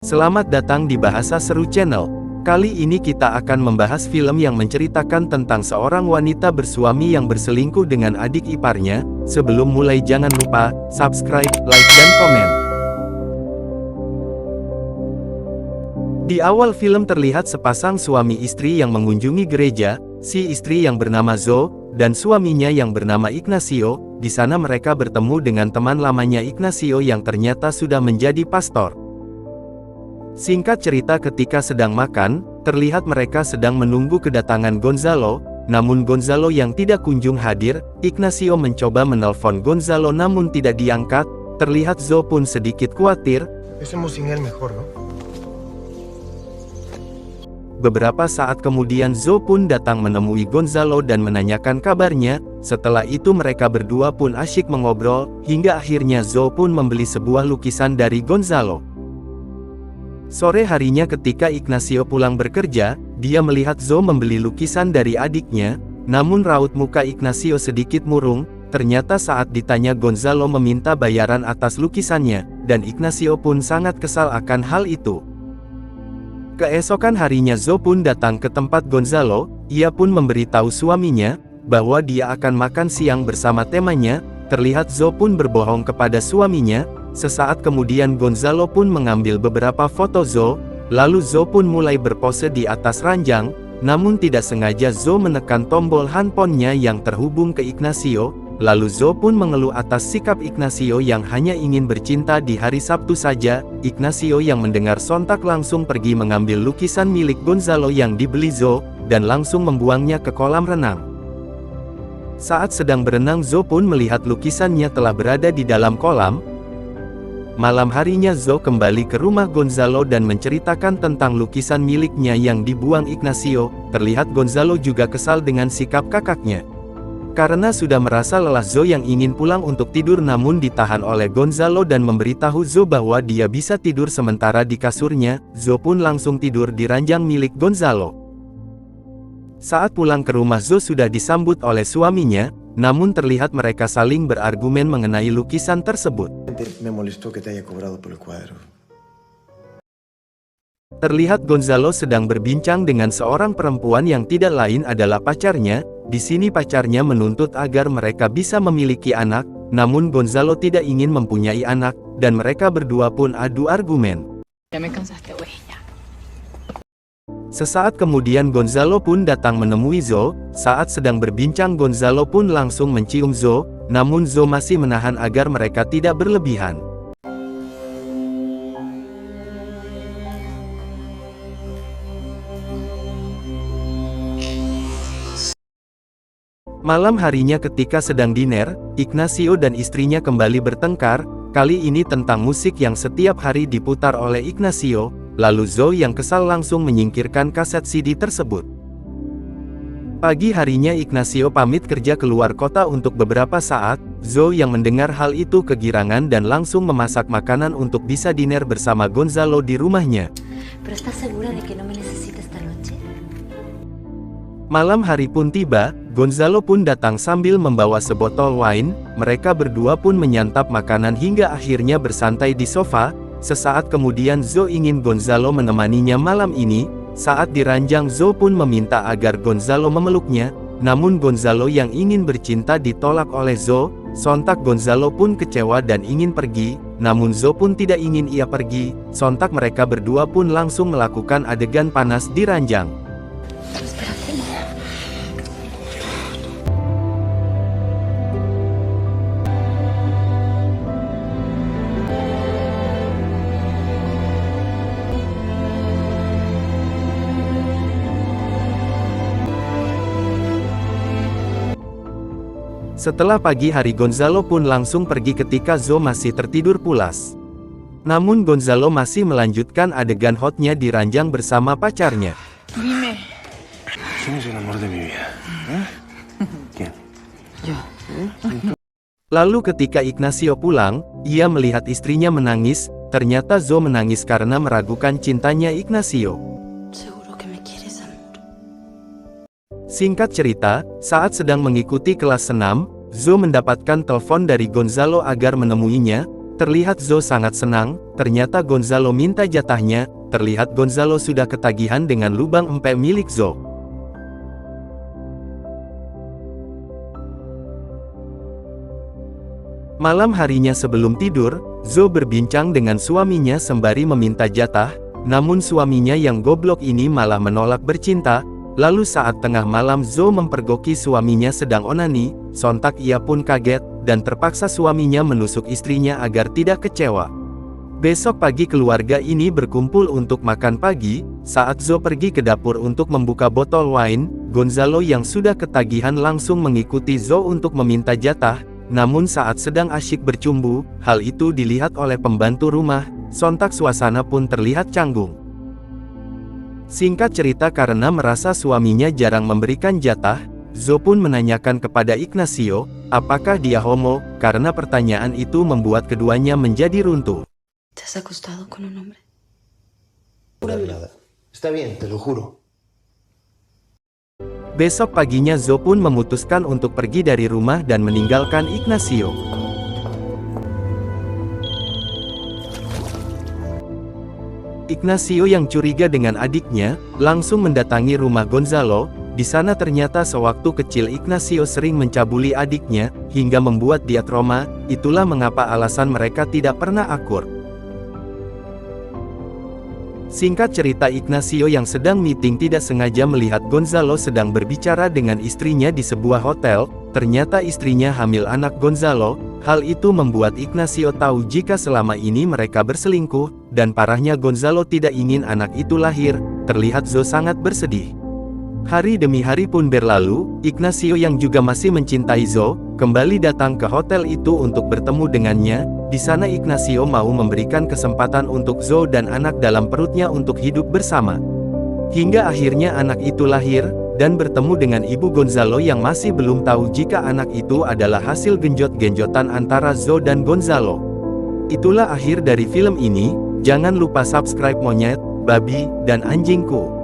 Selamat datang di Bahasa Seru Channel. Kali ini kita akan membahas film yang menceritakan tentang seorang wanita bersuami yang berselingkuh dengan adik iparnya. Sebelum mulai jangan lupa, subscribe, like dan komen. Di awal film terlihat sepasang suami istri yang mengunjungi gereja, si istri yang bernama Zoe, dan suaminya yang bernama Ignacio. Di sana mereka bertemu dengan teman lamanya Ignacio yang ternyata sudah menjadi pastor. Singkat cerita, ketika sedang makan, terlihat mereka sedang menunggu kedatangan Gonzalo, namun Gonzalo yang tidak kunjung hadir. Ignacio mencoba menelpon Gonzalo namun tidak diangkat. Terlihat Zoe pun sedikit khawatir. Beberapa saat kemudian Zoe pun datang menemui Gonzalo dan menanyakan kabarnya. Setelah itu mereka berdua pun asyik mengobrol, hingga akhirnya Zoe pun membeli sebuah lukisan dari Gonzalo. Sore harinya ketika Ignacio pulang bekerja, dia melihat Zoe membeli lukisan dari adiknya, namun raut muka Ignacio sedikit murung. Ternyata saat ditanya Gonzalo meminta bayaran atas lukisannya, dan Ignacio pun sangat kesal akan hal itu. Keesokan harinya Zoe pun datang ke tempat Gonzalo. Ia pun memberitahu suaminya bahwa dia akan makan siang bersama temannya. Terlihat Zoe pun berbohong kepada suaminya. Sesaat kemudian Gonzalo pun mengambil beberapa foto Zoe, lalu Zoe pun mulai berpose di atas ranjang, namun tidak sengaja Zoe menekan tombol handphonenya yang terhubung ke Ignacio, lalu Zoe pun mengeluh atas sikap Ignacio yang hanya ingin bercinta di hari Sabtu saja. Ignacio yang mendengar sontak langsung pergi mengambil lukisan milik Gonzalo yang dibeli Zoe, dan langsung membuangnya ke kolam renang. Saat sedang berenang Zoe pun melihat lukisannya telah berada di dalam kolam. Malam harinya Zoe kembali ke rumah Gonzalo dan menceritakan tentang lukisan miliknya yang dibuang Ignacio. Terlihat Gonzalo juga kesal dengan sikap kakaknya. Karena sudah merasa lelah, Zoe yang ingin pulang untuk tidur namun ditahan oleh Gonzalo dan memberitahu Zoe bahwa dia bisa tidur sementara di kasurnya. Zoe pun langsung tidur di ranjang milik Gonzalo. Saat pulang ke rumah Zoe sudah disambut oleh suaminya, namun terlihat mereka saling berargumen mengenai lukisan tersebut. Terlihat Gonzalo sedang berbincang dengan seorang perempuan yang tidak lain adalah pacarnya. Di sini pacarnya menuntut agar mereka bisa memiliki anak, namun Gonzalo tidak ingin mempunyai anak, dan mereka berdua pun adu argumen. Sesaat kemudian Gonzalo pun datang menemui Zoe. Saat sedang berbincang Gonzalo pun langsung mencium Zoe, namun Zoe masih menahan agar mereka tidak berlebihan. Malam harinya ketika sedang dinner, Ignacio dan istrinya kembali bertengkar, kali ini tentang musik yang setiap hari diputar oleh Ignacio. Lalu Zoe yang kesal langsung menyingkirkan kaset CD tersebut. Pagi harinya Ignacio pamit kerja keluar kota untuk beberapa saat. Zoe yang mendengar hal itu kegirangan dan langsung memasak makanan untuk bisa dinner bersama Gonzalo di rumahnya. Malam hari pun tiba, Gonzalo pun datang sambil membawa sebotol wine. Mereka berdua pun menyantap makanan hingga akhirnya bersantai di sofa. Sesaat kemudian Zoe ingin Gonzalo menemaninya malam ini. Saat di ranjang Zoe pun meminta agar Gonzalo memeluknya, namun Gonzalo yang ingin bercinta ditolak oleh Zoe. Sontak Gonzalo pun kecewa dan ingin pergi, namun Zoe pun tidak ingin ia pergi. Sontak mereka berdua pun langsung melakukan adegan panas di ranjang. Setelah pagi hari Gonzalo pun langsung pergi ketika Zoe masih tertidur pulas. Namun Gonzalo masih melanjutkan adegan hotnya di ranjang bersama pacarnya. Lalu ketika Ignacio pulang, ia melihat istrinya menangis. Ternyata Zoe menangis karena meragukan cintanya Ignacio. Singkat cerita, saat sedang mengikuti kelas senam, Zoe mendapatkan telepon dari Gonzalo agar menemuinya. Terlihat Zoe sangat senang, ternyata Gonzalo minta jatahnya, terlihat Gonzalo sudah ketagihan dengan lubang empek milik Zoe. Malam harinya sebelum tidur, Zoe berbincang dengan suaminya sembari meminta jatah, namun suaminya yang goblok ini malah menolak bercinta. Lalu saat tengah malam Zoe mempergoki suaminya sedang onani, sontak ia pun kaget, dan terpaksa suaminya menusuk istrinya agar tidak kecewa. Besok pagi keluarga ini berkumpul untuk makan pagi. Saat Zoe pergi ke dapur untuk membuka botol wine, Gonzalo yang sudah ketagihan langsung mengikuti Zoe untuk meminta jatah. Namun saat sedang asyik bercumbu, hal itu dilihat oleh pembantu rumah, sontak suasana pun terlihat canggung. Singkat cerita, karena merasa suaminya jarang memberikan jatah, Zoe pun menanyakan kepada Ignacio, apakah dia homo, karena pertanyaan itu membuat keduanya menjadi runtuh. ¿Te has acostado con un hombre? Nada. Está bien, te lo juro. Besok paginya Zoe pun memutuskan untuk pergi dari rumah dan meninggalkan Ignacio. Ignacio yang curiga dengan adiknya, langsung mendatangi rumah Gonzalo. Di sana ternyata sewaktu kecil Ignacio sering mencabuli adiknya, hingga membuat dia trauma. Itulah mengapa alasan mereka tidak pernah akur. Singkat cerita, Ignacio yang sedang meeting tidak sengaja melihat Gonzalo sedang berbicara dengan istrinya di sebuah hotel. Ternyata istrinya hamil anak Gonzalo. Hal itu membuat Ignacio tahu jika selama ini mereka berselingkuh, dan parahnya Gonzalo tidak ingin anak itu lahir. Terlihat Zoe sangat bersedih. Hari demi hari pun berlalu, Ignacio yang juga masih mencintai Zoe, kembali datang ke hotel itu untuk bertemu dengannya. Di sana Ignacio mau memberikan kesempatan untuk Zoe dan anak dalam perutnya untuk hidup bersama. Hingga akhirnya anak itu lahir, dan bertemu dengan ibu Gonzalo yang masih belum tahu jika anak itu adalah hasil genjot-genjotan antara Zoe dan Gonzalo. Itulah akhir dari film ini. Jangan lupa subscribe monyet, babi, dan anjingku.